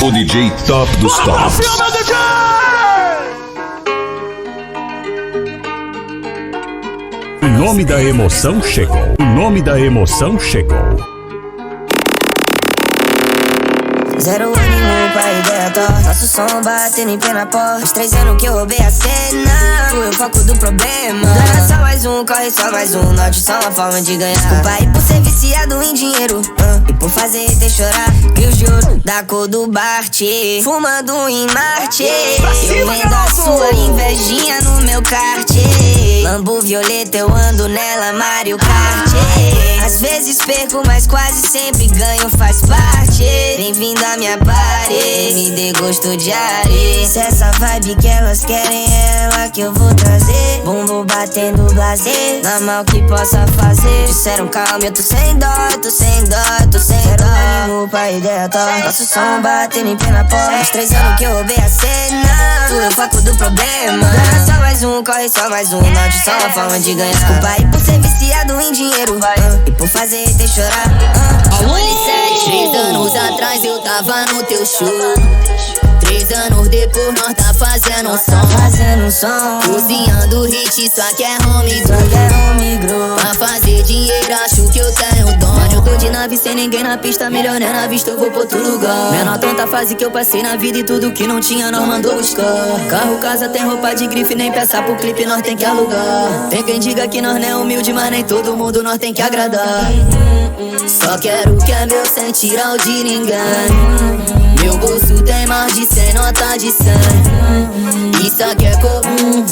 O DJ top dos tops. O nome da emoção chegou. O nome da emoção chegou. 0 ânimo pra ideia top. Nosso som batendo em plena porta. Faz 3 anos que eu roubei a cena. Fui o foco do problema. Ganha só mais um, corre só mais um. Norte só uma forma de ganhar. Desculpa aí por ser viciado em dinheiro, e por fazer ter chorar. E o juro da cor do Bart, fumando em Marte. Eu vendo a sua invejinha no meu kart. Lambo violeta, eu ando nela, Mario Kart. Às vezes perco, mas quase sempre ganho, faz parte. Bem-vindo à minha party, me dê gosto de areia. Se essa vibe que elas querem é ela que eu vou trazer. Bumbum batendo blazer, na mal que possa fazer. Disseram calma, eu tô sem dó, tô sem dó, tô sem dó. Ânimo pra ideia top. Nosso som batendo em plena porta. Faz 3 anos que eu roubei a cena. Fui o foco do problema. Ganha só mais um, corre só mais um. Norte só uma forma de ganhar. Desculpa aí por ser viciado em dinheiro, e por fazer ter chorar. 3 anos atrás eu tava no teu show. 3 anos depois nós tá fazendo um som. Cozinhando hit, isso aqui é home grow. Pra fazer dinheiro acho que eu tenho dom. Mano, eu tô de nave sem ninguém na pista. Milionário na vista, eu vou pra outro lugar. Menor tanta fase que eu passei na vida. E tudo que não tinha nós mandou buscar. Carro, casa, tem roupa de grife. Nem peça pro clipe, nós tem que alugar. Tem quem diga que nós não é humilde, mas nem todo mundo nós tem que agradar. Só quero que é meu sem tirar o de ninguém. Meu bolso tem mais de 100 notas de 100. Isso aqui é comum.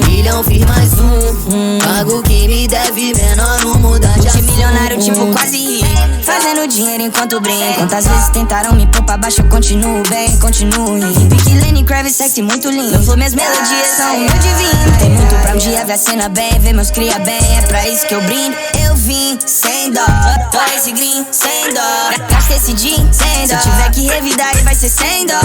Milhão fiz mais um. Pago que me deve, menor não muda de assunto. Multimilionário tipo quase rico, fazendo dinheiro enquanto brinco. Quantas vezes tentaram me pôr pra baixo, eu continuo bem, continuo rindo. Pique Lenny Kravitz, sexy, muito lindo. Meu flow, minhas melodias são meu divino. Tem muito pra um dia ver a cena bem, ver meus cria bem. É pra isso que eu brindo. Eu vim sem dó, tô esse green sem dó. Gastei esse jean sem dó. Se tiver que revidar, vai ser sem dó.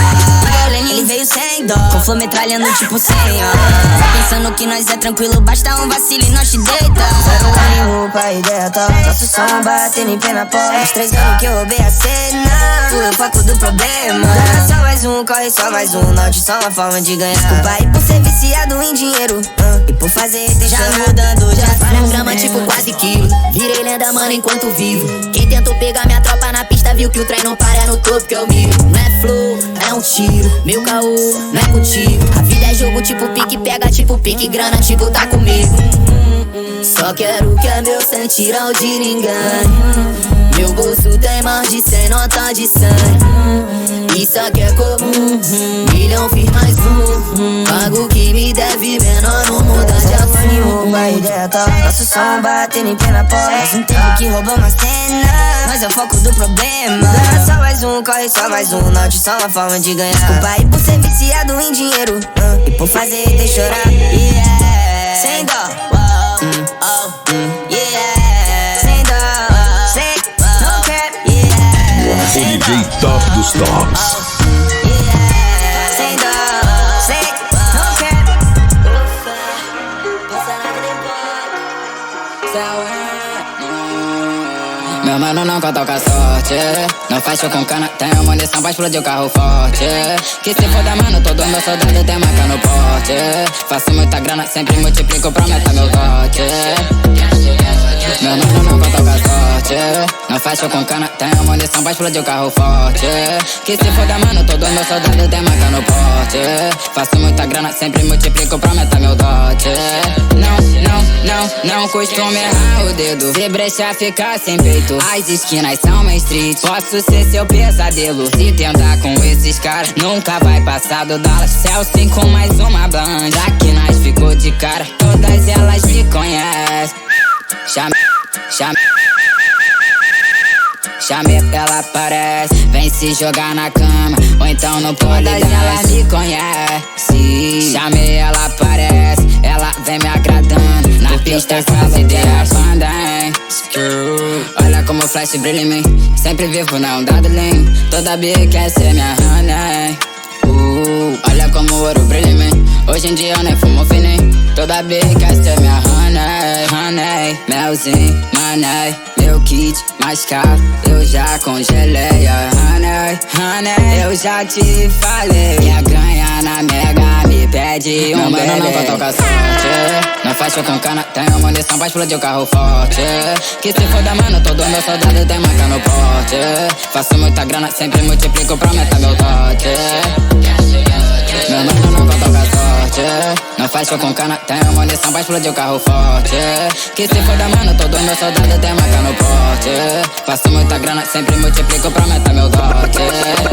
Ele veio sem dó, com flow metralhando tipo 100, ó. Pensando que nós é tranquilo, basta um vacilo e nós te deita. 0 ânimo pra ideia top. Nosso som batendo em plena porta. Faz 3 anos que eu roubei a cena. Fui o foco do problema. Ganha só mais um, corre só mais um. Norte só uma forma de ganhar. Desculpa aí por ser viciado em dinheiro, e por fazer ter já mudando, já falha grama tipo quase quilo. Virei lenda, mano, enquanto vivo. Quem tentou pegar minha tropa na pista viu que o trem não para no topo que eu miro. Não é flow, é um tiro. Meu caô, não é contigo. A vida é jogo tipo pique, pega tipo pique. Grana tipo tá comigo. Só quero que é meu sem tirar o de ninguém. Meu bolso tem mais de 100 notas de 100. Isso aqui é comum. Milhão fiz mais um. Pago que me deve, menor não muda de assunto. Ânimo pra ideia top. Nosso som batendo em plena porta. Faz um tempo que roubou uma cena. Mas é o foco do problema. Ganha só mais um, corre só mais um. Norte só uma forma de ganhar. Desculpa aí por ser viciado em dinheiro, e por fazer ter chorar. Yeah, sem dó. Yeah, sem dó. Sem, no cap. Yeah, O DJ top dos tops. yeah, sem dó. Sem, no cap. Meu mano não conta com a sorte. Não faz show com cana, tenho munição pra explodir o carro forte. Que se foda, mano, todo meu soldado tem marca no porte. Faço muita grana, sempre multiplico pra aumentar meu dote. Meu mano não conta com a sorte. Não faz show com cana, tenho munição pra explodir o carro forte. Que se foda, mano, todo meu soldado tem marca no porte. Faço muita grana, sempre multiplico pra aumentar meu dote. Não costumo errar o dedo. Se brecha ficar sem peito. As esquinas são main street. Posso ser seu pesadelo. Se tentar com esses caras, nunca vai passar do Dallas. Celso com mais uma banda. Que nós ficou de cara, todas elas me conhecem. Chamei, ela aparece. Vem se jogar na cama, ou então no polidense. Todas elas me conhecem. Chamei, ela aparece. Ela vem me agradando. Na pista quase dei a banda, hein. Olha como o flash brilha em mim. Sempre vivo na onda do lean. Toda bia quer ser minha honey. Olha como o ouro brilha em mim. Hoje em dia eu nem fumo fininho. Toda vez quer ser minha honey, honey. Melzinho, mané, meu kit mais caro eu já congelei. Honey, honey, eu já te falei. Minha ganha na Mega me pede um bebê. Não pra tocar sorte, não fecha com cana. Tenho munição pra explodir o carro forte. Que se foda, mano, todo meu soldado tem marca no porte. Faço muita grana, sempre multiplico pra aumentar meu dote. Meu mano não vai tocar sorte, não fecha com cana. Tenho munição pra explodir o carro forte. Que se foda, mano, todo meu soldado tem marca no porte. Faço muita grana, sempre multiplico pra aumentar meu dote.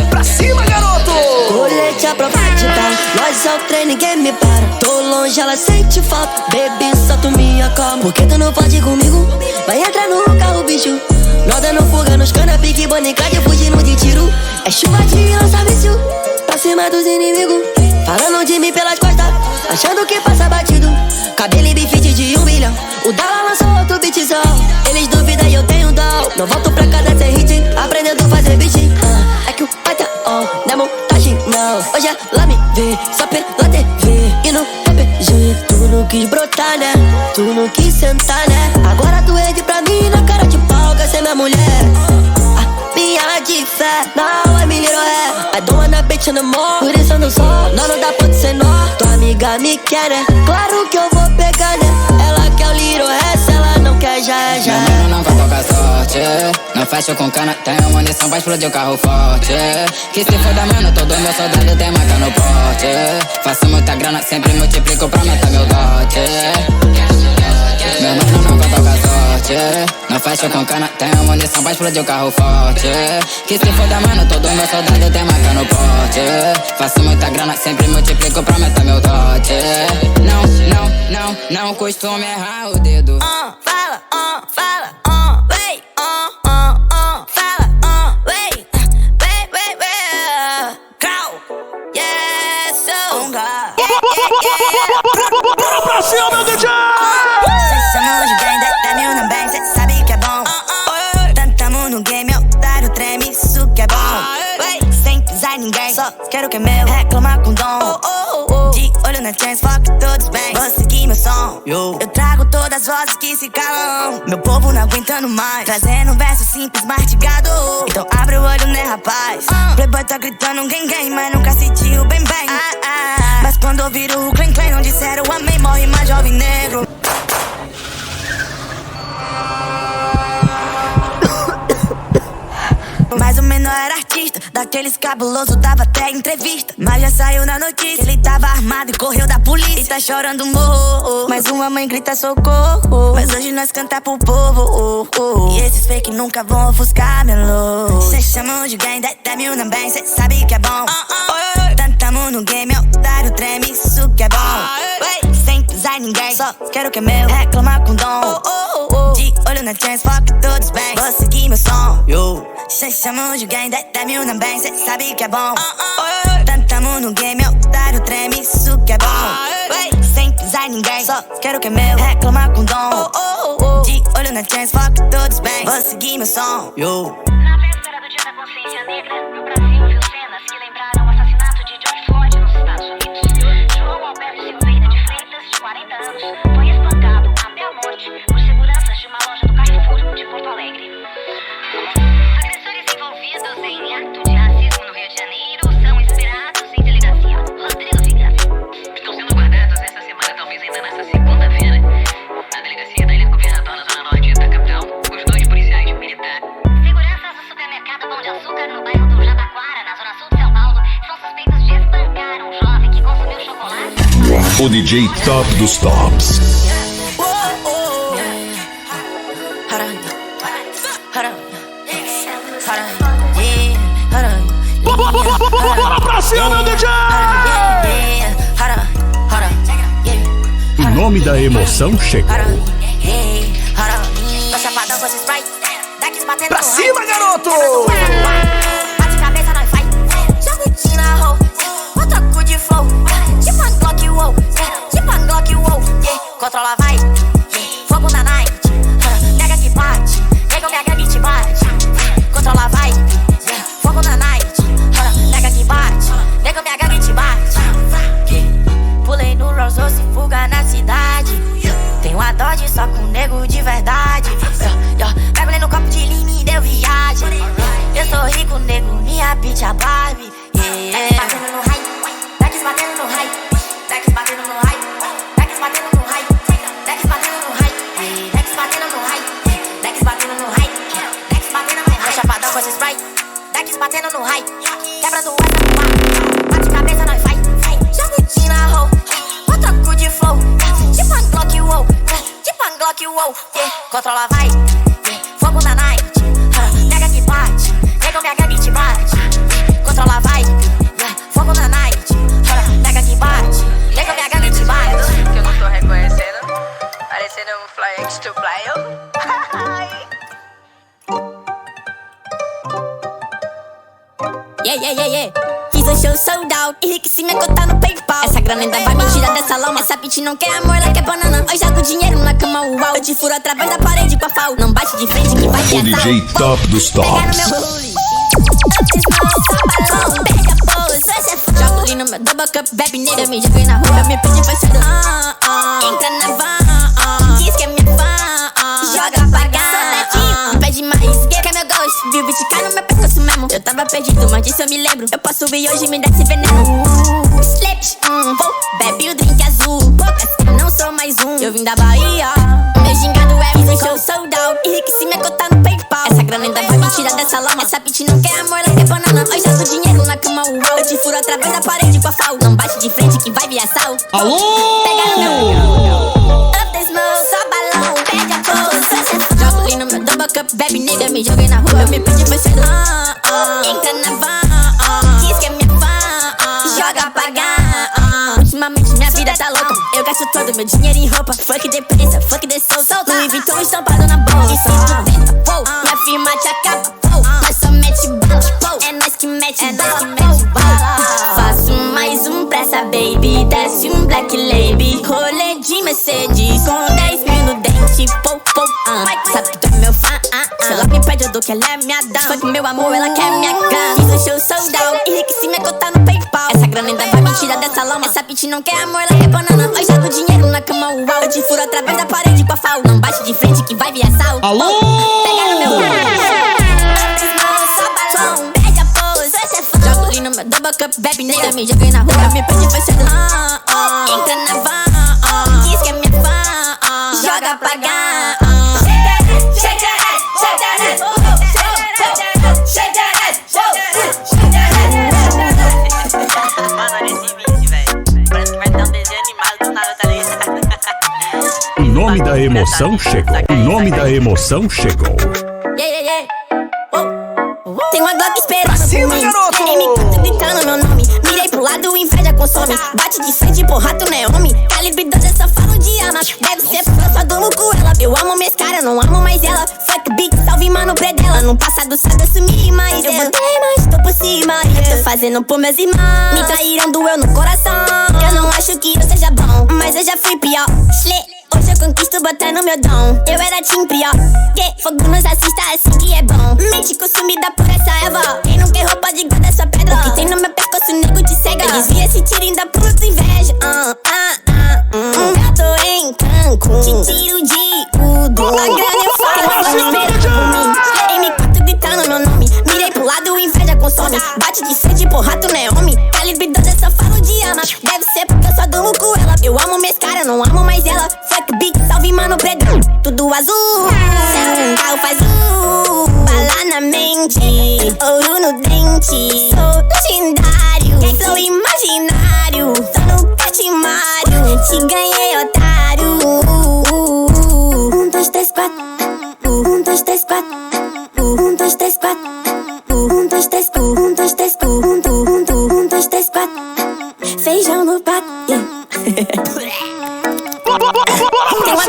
Pra cima, garoto! Colete à prova de bala, nós é o trem, ninguém me para. Tô longe, ela sente falta, baby, só tu me acalma. Por que tu não pode ir comigo? Vai entrar no carro, bicho. Nós dando fuga nos cana, pique, bonicade, fugindo de tiro. É chuva de lança vício, pra cima dos inimigos. Falando de mim pelas costas, achando que passa batido. Cabelo e bifite de 1 milhão, o Dala lançou outro beatzão. Eles duvidam e eu tenho dó. Não volto pra casa sem hit, aprendendo a fazer beat. É que o pai tá on, não é montagem não. Hoje ela me vê, só pela TV. E no PPG, tu não quis brotar, né? Tu não quis sentar, né? Agora tu rende pra mim na cara de pau, quer ser minha mulher. Minha de fé, não é me little hair. I don't wanna bitch no more, por isso eu não sou. Não dá pra ser nó, tua amiga me quer, né? Claro que eu vou pegar, né? Ela quer o little hair, se ela não quer já é já. Meu mano não vai tocar sorte, não fecha com cana. Tenho munição pra explodir o carro forte. Que se foda, mano, todo meu soldado tem marca no porte. Faço muita grana, sempre multiplico pra aumentar meu dote. Meu mano não vai tocar sorte, não fecha com cana. Tenho munição pra explodir o carro forte. Que se foda, mano, todo meu soldado tem marca no porte. Faço muita grana, sempre multiplico pra aumentar meu dote. Não costumo errar o dedo. Fala, fala, wey, fala, wey, crow, yes, so, Bora pra cima, meu DJ! Cê chama de bem, dá mil na bem, cê sabe que é bom. Tamo no game, otário treme, isso que é bom. Sem pisar em ninguém, só quero que é meu, reclamar com dom. De olho na chance, fuck todos bem, vou seguir meu som. Eu trago todas as vozes que se calam, meu povo não aguentando mais, trazendo um verso simples, mastigado. Então abre o olho, né, rapaz? Playboy tá gritando gang, mas nunca sentiu bem. Mas quando ouviram o clem, não disseram amém, morre mais jovem negro. Mas o menor era artista, daqueles cabuloso, dava até entrevista. Mas já saiu na notícia, ele tava armado e correu da polícia. E tá chorando morro, mas uma mãe grita socorro. Mas hoje nós canta pro povo, E esses fake nunca vão ofuscar meu louco. Cê chamam de gang, dá mil na bem, cê sabe que é bom. Tamo no game, otário treme, isso que é bom. Sem pisar em ninguém, só quero que é meu, reclamar com dom. De olho na chance, fuck todos bem, vou seguir meu som. Cê chamam de gang, dá mil na bem, cê sabe que é bom. Tamo no game, otário treme, isso que é bom. Sem pisar em ninguém, só quero que é meu, reclamar com dom. De olho na chance, fuck todos bem, vou seguir meu som. Na véspera do dia da consciência negra, no Brasil viu cenas que lembraram o assassinato de George Floyd nos Estados Unidos. João Alberto Silveira de Freitas, de 40 anos, foi espancado até a morte por seguranças de uma loja do Carrefour de Porto Alegre. Agressores envolvidos em ato de racismo no Rio de Janeiro são esperados em delegacia. Rodrigo Vigas. Estão sendo guardados esta semana, talvez ainda nesta segunda-feira, na delegacia da Ilha do Governador, na zona norte da capital, os 2 policiais militares. Seguranças do supermercado Pão de Açúcar no bairro do Jabaquara, na zona sul de São Paulo, são suspeitos de espancar um jovem que consumiu chocolate. O DJ Top dos Tops. Bora pra cima, meu DJ! O nome da emoção chegou. Tô chapadão com esse Sprite, daqui batendo Pra cima, garoto! Bate cabeça, nós vai. Joguinho na rua, outra cu de flow. Tipo a Glock, wow. Tipo a Glock, wow. Controla, vai. Fogo na night. Nega que bate. Nega minha gangue te bate. Controla, vai. Fogo na night. Nega que bate. Nega minha gangue te bate. Pulei no Rolls Royce, fuga na cidade. pego minha bitch, a Barbie. Yeah. Batendo no high, daqui batendo no high, daqui batendo no high, daqui batendo no high, daqui batendo no high, daqui batendo no high, daqui batendo no high, daqui batendo no high. Chapadão com esse spray, daqui batendo no high, quebrando o asa no ar, bate cabeça nós vai, jogo na roll, outra cu de flow, tipo a Glock wow, tipo a Glock wow, controla vai, fogo na night, nega que bate, nega minha gangue te bate, controla vai, fogo na night, nega que bate, nega minha gangue te bate. Que eu não tô reconhecendo, parecendo um Fly X to Fly. Yeah. Fiz um show sold out, enriqueci minha conta no PayPal. Essa grana ainda vai me tirar dessa lama. Essa bitch não quer amor, ela quer banana. Hoje jogo dinheiro na cama, uau. Eu te furo através da parede com a FAO. Não bate de frente que vai O DJ Top dos Tops. Jogo ali no meu double cup, bebe nele. Eu me joguei na rua, eu me pedi pra ser do entra na van, diz que é minha fã, joga pagar, me pede mais, quer meu gosto. Viu bitch cai no meu pescoço mesmo. Eu tava perdido, mas disso eu me lembro. Eu posso ir hoje me dá esse veneno. Slept, vou, bebe o drink azul. Poucas, eu não sou mais um. Eu vim da Bahia, meu gingado é um show sold out. Enriqueci minha conta no PayPal. Essa grana ainda vai me tirar dessa lama. Essa bitch não quer amor, ela quer banana. Hoje jogo dinheiro na cama, uau. Eu te furo através da parede com a FAO. Não bate de frente que vai vir assalto. Alô? Pega no meu up the smoke, só balão, pede a pose. Jogo ali no meu double cup, bebe nele. Eu me joguei na rua, eu me pedi pra ser do entra na van, diz que é minha fã, joga pagar. Ultimamente minha vida tá louca. Eu gasto todo meu dinheiro em roupa. Fuck de preço, fuck de solta. Louis Vuitton estampado na bolsa. E sinto dentro, wow. Minha firma te acaba, wow. Nós só mete bala, é nós que mete bala. Faço mais um pra essa baby. Desce um black label. Rolê de Mercedes com 10 mil no dente, pou. Sabe que tu é meu fã, se ela me pede eu dou que ela é minha dama. Fuck meu amor, ela quer minha grana. Fiz um show sold out, enriqueci minha conta no PayPal. Essa grana ainda vai me tirar dessa lama. Essa bitch não quer amor, ela quer banana. Hoje jogo dinheiro na cama, uau. Eu te furo através da parede com a FAO. Não bate de frente que vai vir assalto. Alô? Pega no meu balão, pede a pose. Jogo ali no meu double cup, bebe nele. Eu me joguei na rua, eu me pedi pra ser do entra na van, diz que é minha fã, joga pagar. Shake that ass, shake that ass, shake that ass, shake that ass. Mano, olha esse vídeo, velho. Parece que vai dar um desenho animado do nada, tá ligado? O nome da emoção chegou. O nome da emoção chegou. Yeah. Tem uma Glock esperando Pra cima, por mim. garoto! M4 gritando meu nome. Mirei pro lado, inveja consome. Bate de frente, porra, tu não é homem. Calibre 12, eu só falo de arma. Deve ser porque eu só durmo com ela. Eu amo minhas caras, não amo mais ela. Fuck bitch, salve mano predela. No passado sabe assumir, mas eu botei mais, tô por cima. Eu tô fazendo por meus irmãos. Me traíram, doeu no coração. Eu não acho que eu seja bom, mas eu já fui pior. Hoje eu conquisto botando meu dom. Eu era team pior. Fogo nos assista assim que é bom. Mente consumida por essa erva. Quem não quer roupa de guarda essa pedra. O que tem no meu pescoço, nego te cega. Desvia esse tiro ainda puta inveja. Eu tô em Cancún. Te tiro de tudo. A grana eu falo, esperando por mim. M4 gritando meu nome. Mirei pro lado, inveja consome. Bate de frente, porra, tu não é homem. Calibre 12, eu só falo de arma. Deve ser porque eu só durmo com ela. Eu amo minhas caras, não amo mais ela. Fuck bitch, salve mano predão. Tudo azul, carro faz bala na mente, ouro no dente. Sou legendário, flow imaginário. Tô no catimário, te ganhei, otário. 1, 2, 3, 4. 1, 2, 3, 4. 1, 2, 3, 4. 1, 2, 3, 4. 1, 2, 3, 4. 1, 2, 3, 4. Feijão no prato. Duas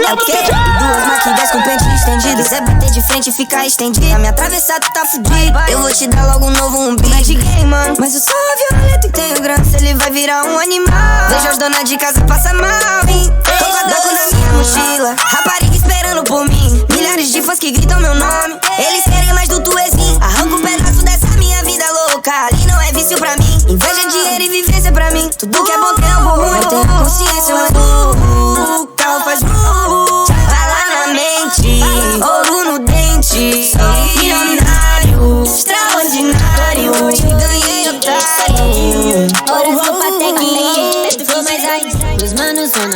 maquigas com pente estendido. Quiser bater de frente e ficar estendido. Me atravessar tu tá fudido. Eu vou te dar logo um novo umbigo. Não é de gay, mano, mas eu sou violento e tenho graça. Ele vai virar um animal. Vejo as donas de casa passar mal, hein? Tô com a Daco na minha mochila. Rapariga esperando por mim. Milhares de fãs que gritam meu nome. Eles querem mais do tuezinho. Arranca um pedaço dessa minha vida louca. Ali não é vício pra mim. Inveja, dinheiro e vivência pra mim. Tudo que é bom tem algo ruim. Eu tenho consciência, mas o carro faz bala na mente, ouro no dente. Sou milionário, extraordinário.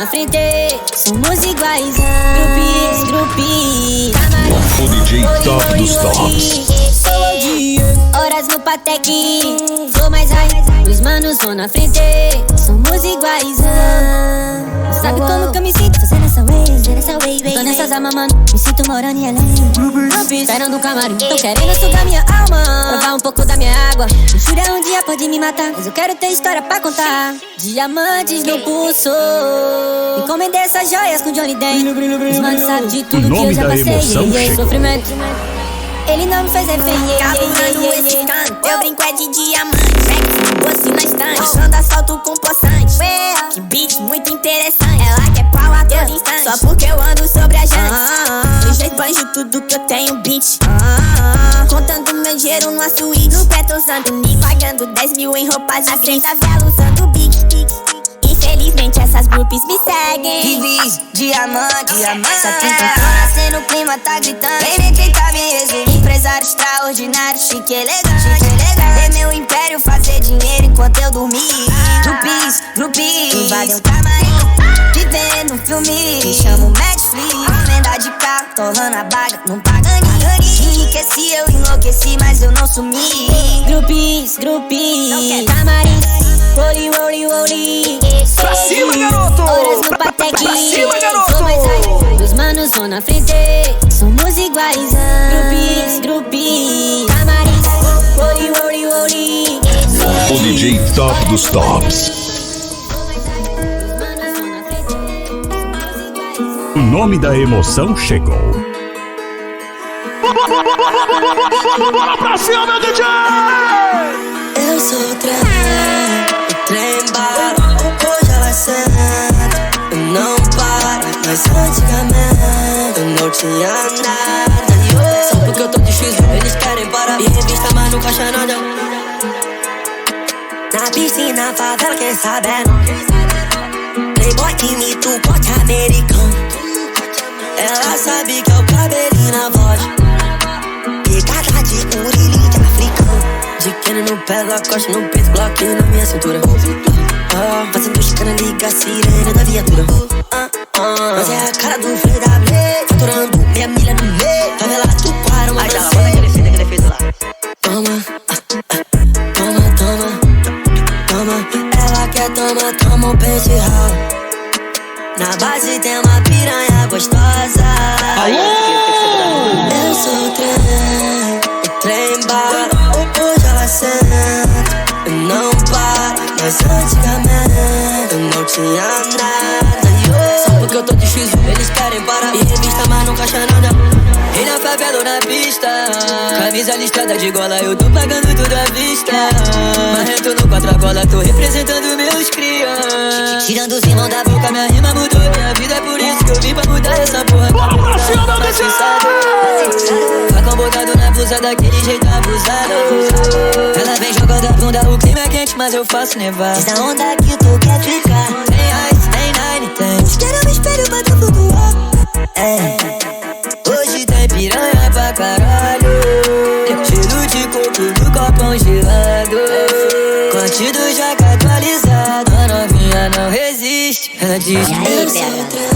na frente, somos iguais. Grupis, O DJ top dos tops. horas no Patek, flow mais high. Os manos vão na frente, somos iguais. Sabe como que eu me sinto? Fazendo essa way, tô nessas armas, mano, me sinto morando em LA. Esperando o camarim, tô querendo sugar minha alma, provar um pouco da minha água. Jura um dia pode me matar, mas eu quero ter história pra contar. Diamantes no pulso, encomendei essas joias com Johnny Depp. Os manos sabem de tudo que eu já passei. Sofrimento, ele não me fez refém. Calculando esse canto, eu brinco é de diamante. Doce na estante, achando asfalto com poçante. Que beat muito interessante. Ela quer pau a todo instante, só porque eu ando sobre a jante. Do jeito banjo tudo que eu tenho beat. Contando meu dinheiro numa suíte. No pé tô usando me pagando 10 mil em roupa de frente. A vela usando big. Infelizmente essas groupies me seguem. Vivis, diamante. Só quem tô nascendo, o clima tá gritando. Vem me tentar me resumir. Empresário extraordinário, chique elegante. Ter meu império, fazer dinheiro enquanto eu dormir. Grupis, invadem um camarim. Vivendo um filme, me chamo Netflix. Emenda de carro, torrando a baga, não paga ninguém. Enriqueci, eu enlouqueci, mas eu não sumi. Grupis, camarim. Rolly. Pra cima, garoto! Horas no Patek. Pra cima, garoto! Sou mais high. Os manos vão na frente, somos iguais. Grupis, camarim. Rolly. O DJ top dos tops. O nome da emoção chegou. Bora pra cima, meu DJ! Eu sou o trem bala. Hoje ela senta, eu não paro. Mas antigamente eu não tinha nada. Só porque eu tô de X, eles querem parar. E revista, mas nunca acha nada. Na piscina, favela, quem sabendo. Playboy imita o pote americano. Ela sabe que é o cabelinho na voz. Picada de urilinho de africano. De quene no pé, lacoste no peito, bloquinho na minha cintura. Fazendo escana, liga a sirene da viatura. Mas é a cara do Frei W, faturando meia milha no meio. Favela do Quaro, uma dança. Bota aquele filho, aquele efeito lá. Toma. Ela quer toma o pente ralo. Na base tem uma piranha gostosa. Eu sou o trem bala. Hoje ela senta, eu não paro. Mas antigamente eu não tinha nada. Só porque eu tô de X, eles querem parar. E revista, mas nunca acha nada. E na favela ou na pista, camisa listrada de gola, eu tô pagando tudo à vista. Marrento no quatro-gola, tô representando meus crias. Tirando os irmãos da boca, minha rima mudou minha vida. É por isso que eu vim pra mudar essa porra. Bora pra cima, meu DJ! Facão botado na blusa daquele jeito abusado. Ela vem jogando a bunda, o clima é quente, mas eu faço nevar. Diz a onda que tu quer ficar. Tem ice, tem nine, tem isqueiro, me espelho, manda flutuar. Hoje tem piranha pra caralho. Cheiro de coco no copão gelado. Contido já que atualizado. A novinha não resiste. Ela diz que eu sou o trem.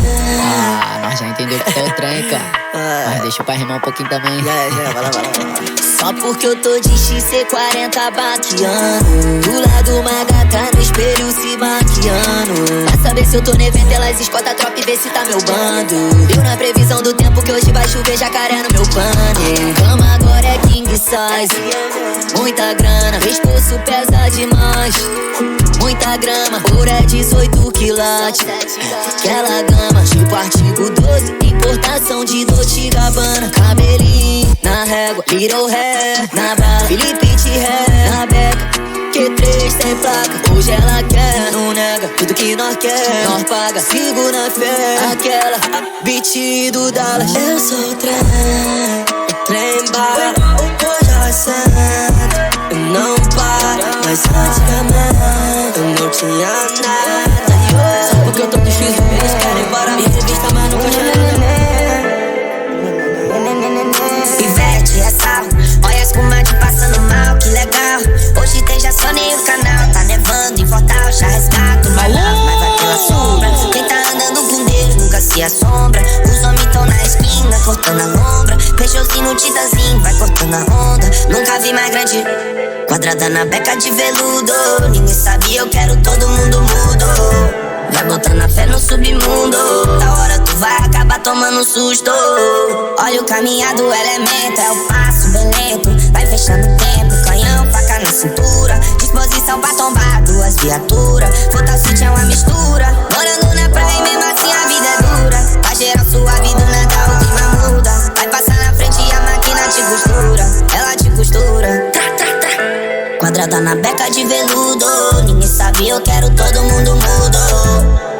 Nós já entendeu que é o trem, cara. Mas deixa pra rimar um pouquinho também. Vai lá. Só porque eu tô de XC40 baqueando. Do lado uma gata no espelho se maquiando. Pra saber se eu tô no evento, elas escolta a tropa e vê se tá meu bando. Eu na previsão do tempo que hoje vai chover jacaré no meu pano. Cama agora é king size. Muita grana, pescoço pesa demais. Muita grama, ouro é 18 quilates. Aquela gama, tipo artigo 12. Importação de Dolce & Gabbana. Cabelinho na régua, little hair na barra, Felipe de ré na beca. Q3 sem placa, hoje ela quer. Não nega, tudo que nós quer, nós paga. Sigo na fé, aquela beat do Dallas. Eu sou o trem bala. Hoje ela senta, eu não paro. Mas antigamente eu não tinha nada. Só porque eu tô de X, eles querem parar. E revista, mas nunca chega. Ivete é sarro, olha as comadres passando mal, que legal. Hoje tem já só nem o canal, tá nevando em Fortal, já resgato. Vai lá, mas vai pela sombra. Quem tá andando mais grande. Quadrada na beca de veludo. Ninguém sabia, eu quero todo mundo mudo. Vai botando a fé no submundo. Da hora tu vai acabar tomando susto. Olha o caminhar do elemento. É o passo bem lento. Vai fechando o tempo. Canhão, faca na cintura. Disposição pra tombar duas viaturas. Foda City é uma mistura. Morando na praia e mesmo assim a vida é dura. Pra gerar sua vida nada o clima muda. Vai passar na frente e a máquina te costura. Ela te costura. Quadrada na beca de veludo. Ninguém sabia, eu quero todo mundo mudo.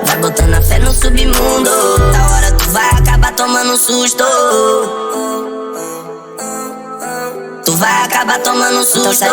Vai botando a fé no submundo. Da hora tu vai acabar tomando susto. Tu vai acabar tomando susto.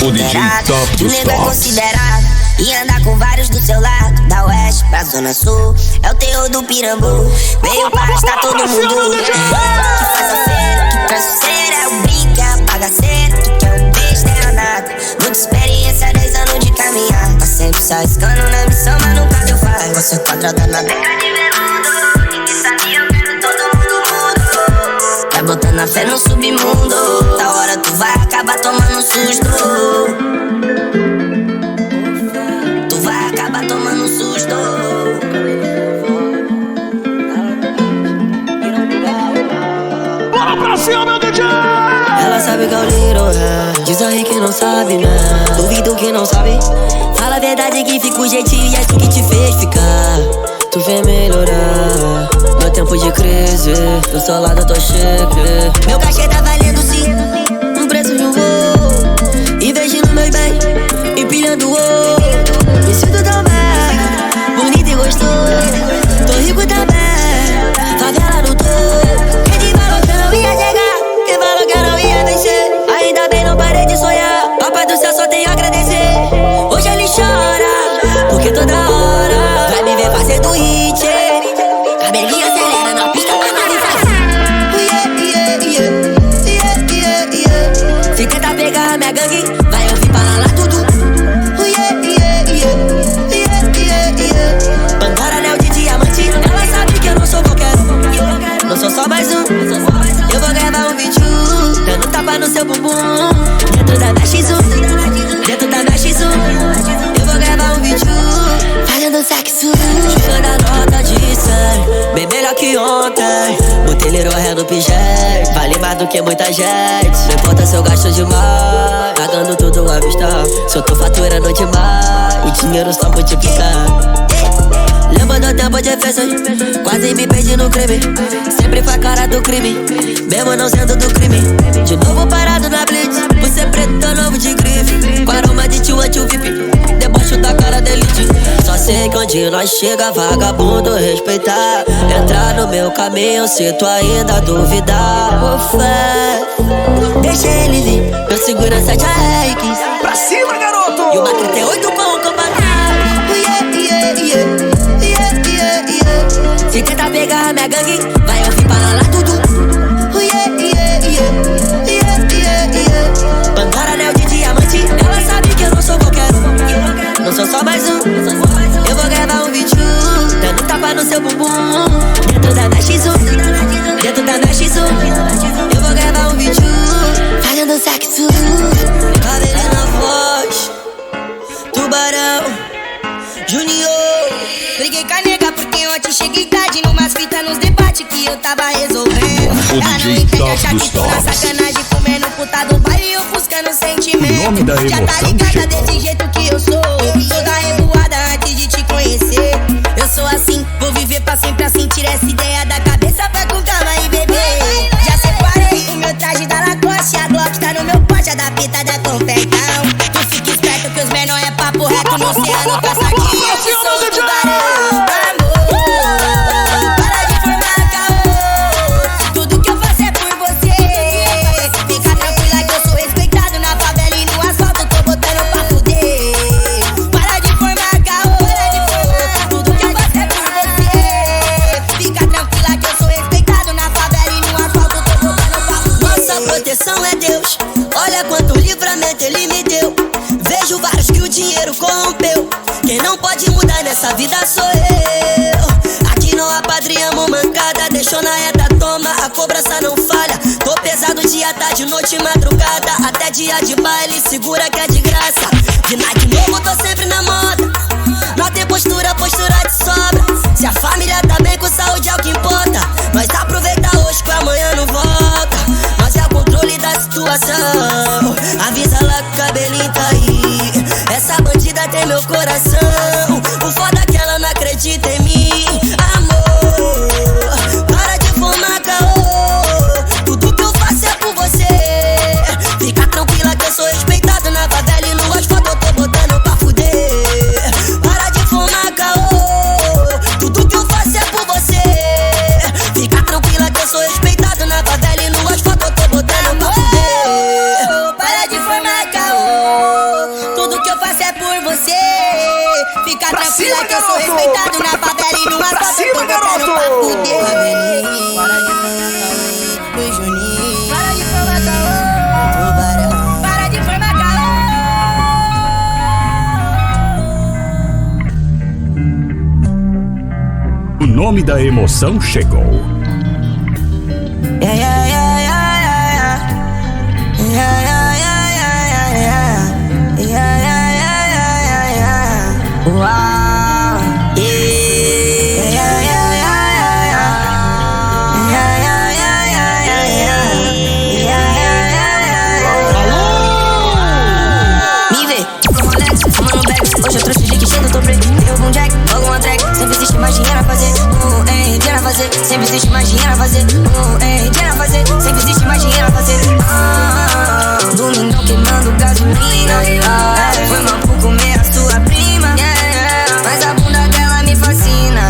O DJ Top dos nego é Tops. considerado e andar com vários do seu lado. Da oeste pra zona sul. É o terror do Pirambu. Veio pra arrastar todo mundo. Que faz a feira, que traz suceira. É o brinco, é a bagaceira. Que quer um beijo, terra nada. Muita experiência, 10 anos de caminhar. Tá sempre se arriscando na missão, mas nunca deu falha. Você quadrada na beca de veludo. Ninguém sabia, eu quero todo mundo mudo. Vai botando a fé no submundo. Da hora tu vai acabar tomando susto. Tu vai acabar tomando susto. Bora pra cima, meu DJ! Ela sabe que é o Little Hand. Diz aí que não sabe, né? Duvido que não sabe. Fala a verdade que fica o jeitinho e é isso que te fez ficar. Tu vem melhorar no tempo de crise. Do seu lado eu tô chique. Meu cachê tá valendo sim um preço de um voo. Investindo meus bens, empilhando o ouro. Me sinto tão bem, bonito e gostoso. Tô rico também, favela no topo. Quem te falou que eu não ia chegar? Quem falou que eu não ia vencer? Ainda bem não parei de sonhar. Papai do céu só tenho a agradecer. Hoje ele chora, porque toda hora vai me ver fazendo hit. Cabelinho acelera na pista pra nós fazer. Se tentar pegar a minha gangue, vai ouvir para lá tudo. Pandora, anel de diamante. Ela sabe que eu não sou qualquer um. Não sou só mais um. Eu vou gravar um vídeo dando tapa no seu bumbum. Dentro da minha X1. Dentro da minha X1. Eu vou gravar um vídeo fazendo sexo. Jogando a nota de 100, bem melhor que ontem. Botei Little Hand no pijete, vale mais do que muita gente. Não importa se eu gasto demais, pagando tudo à vista. Se eu tô faturando demais, o dinheiro só multiplica. Lembro do tempo de festas, quase me perdi no crime. Sempre foi a cara do crime, mesmo não sendo do crime. De novo parado na blitz, por ser preto tô novo de grife. Com aroma de tio anti-VIP, debaixo da cara da elite. Só sei que onde nós chega, vagabundo respeitar. Entrar no meu caminho, se tu ainda duvidar. Ô fé, deixa ele vir, meu segurança de AR-15. Pra cima, garoto! E uma 38 com um compadre. Se tentar pegar a minha gangue, vai ouvir para lá tudo. Pandora, anel de diamante. Ela sabe que eu não sou qualquer um. Não sou só mais um. Eu vou gravar um vídeo dando tapa no seu bumbum. Dentro da minha X1. Dentro da minha X1. Eu vou gravar um vídeo fazendo sexo. Cabelinho na voz, Tubarão Junior. Briguei com a nega porque ontem cheguei tarde numas fitas nos debates que eu tava resolvendo. O Ela não DJ entende, Top acha dos que tô na Tops. sacanagem, comendo puta do baile e ofuscando sentimento. O nome da Já tá emoção ligada chegou. desse jeito que eu sou. Toda revoada antes de te conhecer. Eu sou assim, vou viver pra sempre assim. Tira essa ideia da cabeça, vai com calma e beber. Já separei o meu traje da Lacoste. A Glock tá no meu pote, a da pita da confecção. Tu fica esperto que os menor é papo reto no oceano. Passa aqui, eu que sou o tubarão. É Deus, olha quanto livramento ele me deu. Vejo vários que o dinheiro corrompeu. Quem não pode mudar nessa vida sou eu. Aqui não há padrinho, mão mancada, deixou na reta. toma, a cobrança não falha. Tô pesado dia, tarde, noite e madrugada. Até dia de baile, segura que é de graça. De Nike novo, tô sempre na moda. Não tem postura, postura de sobra. Se a família tá bem, com saúde é o que importa. Nós aproveita hoje que amanhã não volta. Nós é o controle da situação. Avisa lá que o cabelinho tá aí. Essa bandida tem meu coração. O foda é que ela não acredita em mim. Amor, para de fumar caô. Tudo que eu faço é por você. Fica tranquila que eu sou respeitado na favela e no asfalto eu tô botando pra fuder. Para de fumar caô. Tudo que eu faço é por você. Fica tranquila que eu sou respeitado na favela e no asfalto eu tô botando pra fuder. Para de fumar caô. Tudo que eu faço é por você. Fica tranquila que eu sou respeitado na favela e no asfalto eu tô botando pra fuder. Para de fumar caô. Beijo Juninho. Para de fumar caô. Para de fumar caô. O nome da emoção chegou. Yeah, yeah, yeah, yeah, yeah. Yeah, yeah, yeah, yeah, yeah. Yeah, yeah, yeah, yeah, yeah. Uau, yeah. Yeah, yeah, yeah, yeah, yeah. Yeah, yeah, yeah, yeah, yeah. Yeah, yeah, yeah, yeah. Me vê, com Rolex, fumando back. Hoje eu trouxe Jique cheio do tobre. Derrubo um jack, logo uma track. Sempre existe mais dinheiro a fazer. Dinheiro a fazer. Sempre existe mais dinheiro a fazer. Dinheiro a fazer. Sempre existe mais dinheiro a fazer. Domingão queimando gasolina. Foi mal por comer a sua prima. Mas a bunda dela me fascina.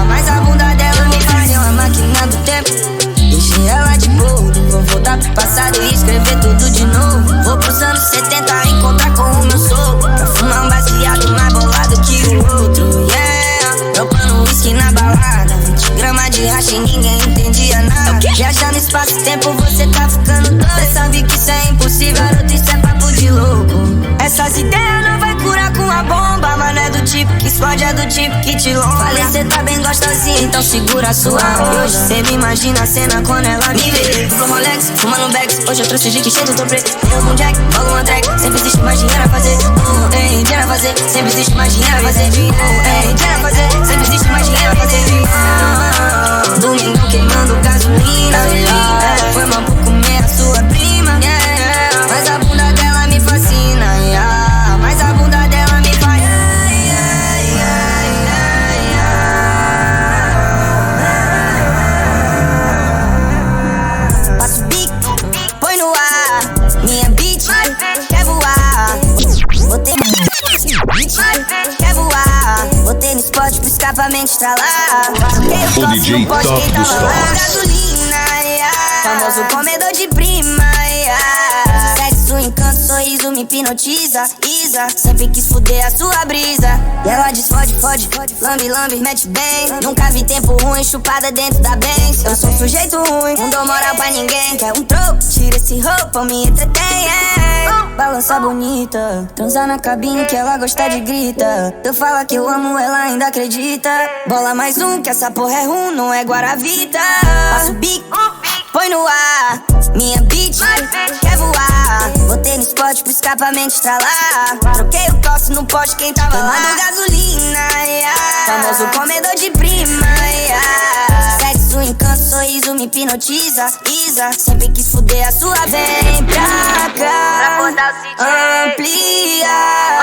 Mas a bunda dela me fascina. Uma máquina do tempo. Enchi ela de bolo. Vou voltar pro passado e escrever tudo de novo. Vou pros anos 70 encontrar com o meu sogro. Pra fumar um baseado mais bolado que o outro. Dropando whisky na balada. 20 gramas de hash e ninguém entendia nada. Viajando espaço-tempo, você tá ficando doido. Cê sabe que isso é impossível, garoto, isso é papo de louco. Essas ideias não vai curar com a bomba. Mas não é do tipo que explode, é do tipo que te lomba. Falei, cê tá bem gostosinha, então segura a sua onda. Hoje cê me imagina a cena quando ela me vê. Duplo Rolex, fumando bags. Hoje eu trouxe Jique cheio do tobre. Derrubo um jack, logo uma track. Sempre existe mais dinheiro a fazer. Dinheiro a fazer. Sempre existe mais dinheiro a fazer. Dinheiro a fazer. Sempre existe mais dinheiro a fazer. Domingão queimando gasolina. Foi mal por comer a sua prima. Mas a bunda dela me fascina. Mas a bunda dela me faz. Passa o bico, põe no ar. Minha bitch quer voar. Botei quer voar. Botei no spot pro escapamento estralar. O DJ Top dos Tops. Gasolina, famoso comedor de prima. Sexo, encanto, sorriso me hipnotiza. Isa, sempre quis fuder a sua brisa. E ela diz fode, fode, lambe, lambe, mete bem. Nunca vi tempo ruim, chupada dentro da Benz. Eu sou um sujeito ruim, não dou moral pra ninguém. Quer um troco, tira esse roupa, me entretém. Balança bonita, transar na cabine que ela gosta de grita. Eu falo que eu amo, ela ainda acredita. Bola mais um, que essa porra é ruim, não é Guaravita. Passa o bico, põe no ar. Minha bitch quer voar. Botei no spot pro escapamento estralar. Troquei o tosse no poste, quem tava queimando gasolina. Famoso comedor de prima. Sexo, encanto, sorriso me hipnotiza. Isa, sempre quis fuder a sua. Vem pra cá, amplia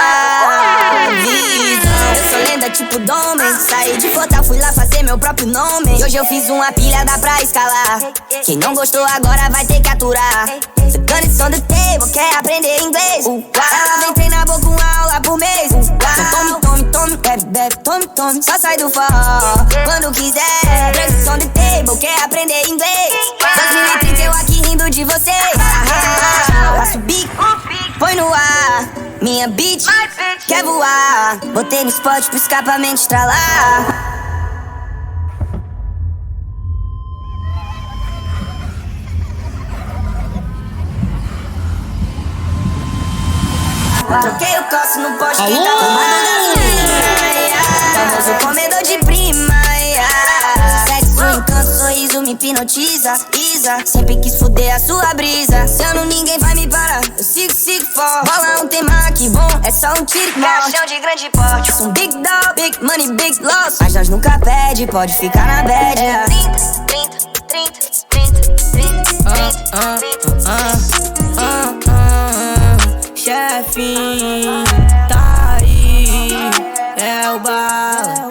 a visão. Eu sou lenda tipo Dome. Saí de Fortal, fui lá fazer meu próprio nome. E hoje eu fiz uma pilha, dá pra escalar. Quem não gostou agora vai ter que aturar. Ficando em som do table, quer aprender inglês. Ela vem treinar, vou com aula por mês. Então tome, tome, bebe, bebe, tome, tome. Só sai do forró quando quiser. Transição de table, quer aprender inglês. 2030 eu aqui rindo de você. Passa o bico, põe no ar. Minha bitch quer voar. Botei no spot pro escapamento estralar. Troquei o coço no poste que tá tomando gasolina. Famoso comedor de prima. Sexo, encanto, sorriso sorriso me hipnotiza, Isa. Sempre quis fuder a sua brisa. Sendo ninguém vai me parar, eu sigo forte. Bola um tema que bom, é só um tiro que morte. Caixão de grande porte. Sou um big dog, big money, big loss. Mas nós nunca perde, pode ficar na bad. 30. Chefinho, tá aí, é o bala.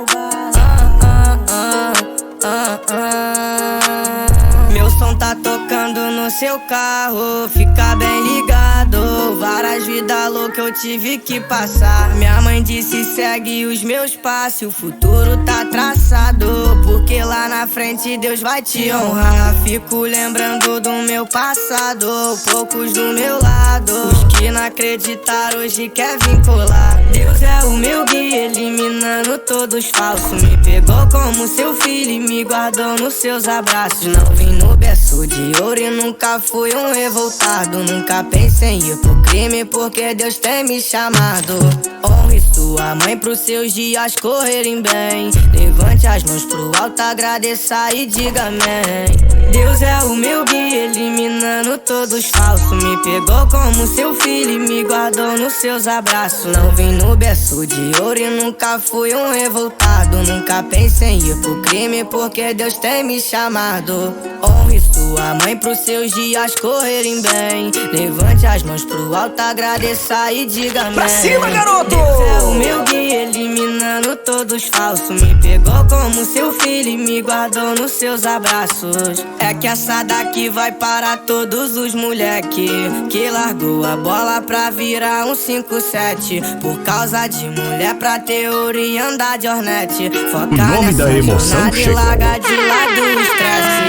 Meu som tá tocando no seu carro, fica bem ligado. Várias vidas loucas eu tive que passar. Minha mãe disse segue os meus passos, o futuro tá traçado, porque lá na frente Deus vai te honrar. Fico lembrando do meu passado, poucos do meu lado. Os que não acreditaram hoje quer vir colar. Deus é o meu guia, eliminando todos falsos. Me pegou como seu filho e me guardou nos seus abraços. Não vim no berço de ouro e nunca fui um revoltado. Nunca pensei em ir pro crime porque Deus tem me chamado. Honre sua mãe pros seus dias correrem bem. Levante as mãos pro alto, agradeça e diga amém. Deus é o meu guia, eliminando todos falsos. Me pegou como seu filho e me guardou nos seus abraços. Não vim no berço de ouro e nunca fui um revoltado. Nunca pensei em ir pro crime porque Deus tem me chamado. Honre sua mãe pros seus dias correrem bem. Levante as mãos pro alto, agradeça e diga amém. Pra cima, garoto! Deus é o meu guia, eliminando todos falsos. Me pegou como seu filho e me guardou nos seus abraços. É que essa daqui vai para todos os moleque que largou a bola pra virar um 5-7. Por causa de mulher pra teoria andar de Hornet. Foca O nome da emoção jornada e chegou. larga de lado o estresse.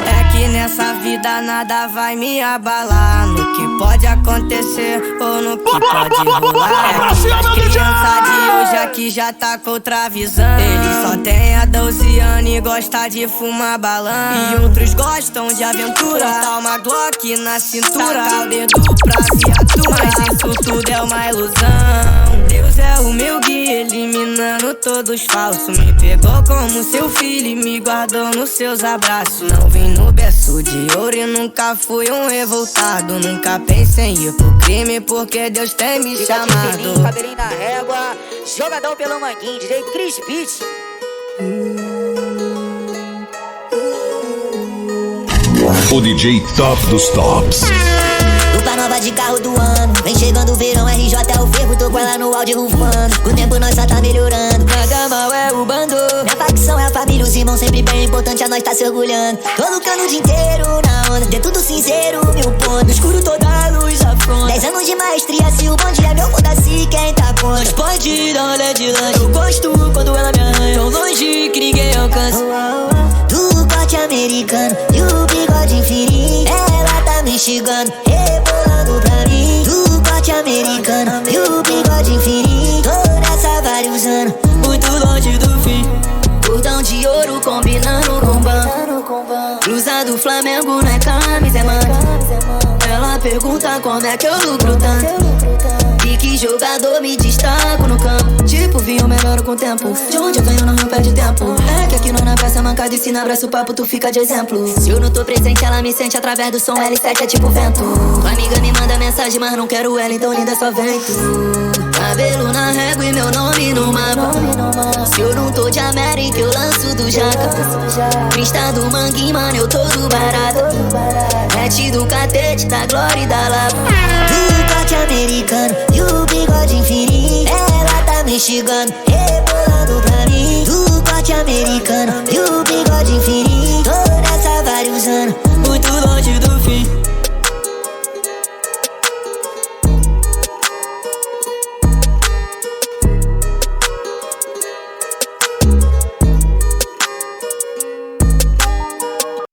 É que nessa vida nada vai me abalar. No que pode acontecer ou no que pode rolar. As crianças de hoje aqui já tá com outra visão. Eles só tem a 12 anos e gosta de fumar balão. E outros gostam de aventura, tá uma Glock na cintura, tacar o dedo pra viatura. Mas isso tudo é uma ilusão. Deus é o meu guia, eliminando todos falsos. Me pegou como seu filho e me guardou nos seus abraços. Não vim no berço de ouro e nunca fui um revoltado. Nunca pensei em ir pro crime porque Deus tem me chamado. Cabelinho na régua, jogadão pelo manguinho, DJ Chris Beat. O DJ Top dos Tops. Lupa nova de carro do ano. Vem chegando o verão, RJ é o ferro. Tô com ela no áudio rufando. Com o tempo nós só tá melhorando. Nada mal é o bando. Minha facção é a família, os irmãos sempre bem importante. A nós tá se orgulhando. Tô lucrando o dia inteiro na onda. Dentro do cinzeiro, meu ponto. No escuro toda a luz afronta. 10 anos de maestria, se o bom dia é meu, foda-se quem tá contra. Nós pode dar olé de lanche. Eu gosto quando ela me arranha. Tão longe que ninguém alcança. Do corte americano e o bigode infinito. Ela tá me instigando, rebolando pra mim. Do corte americano e o bigode infinito. Tô nessa há vários anos, muito longe do fim. Cordão de ouro combinando com ban. Blusa do Flamengo não é camisa, é mano. Ela pergunta como é que eu lucro tanto. E que jogador me destaco no campo. Tipo, vinho melhor com o tempo. De onde eu venho não perde tempo. É que aqui não na peça mancada e se não abraça o papo tu fica de exemplo. Se eu não tô presente ela me sente através do som. L7 é tipo vento. Tua amiga me manda mensagem mas não quero ela, então linda só vem tu. Cabelo na régua e meu nome no mapa. Se eu não tô de América eu lanço do Jaca. Crista do Manguinho, mano, eu tô do barato. Mete do catete, da glória e da lava. Do corte americano e o bigode infinito. Ela tá me instigando, rebolando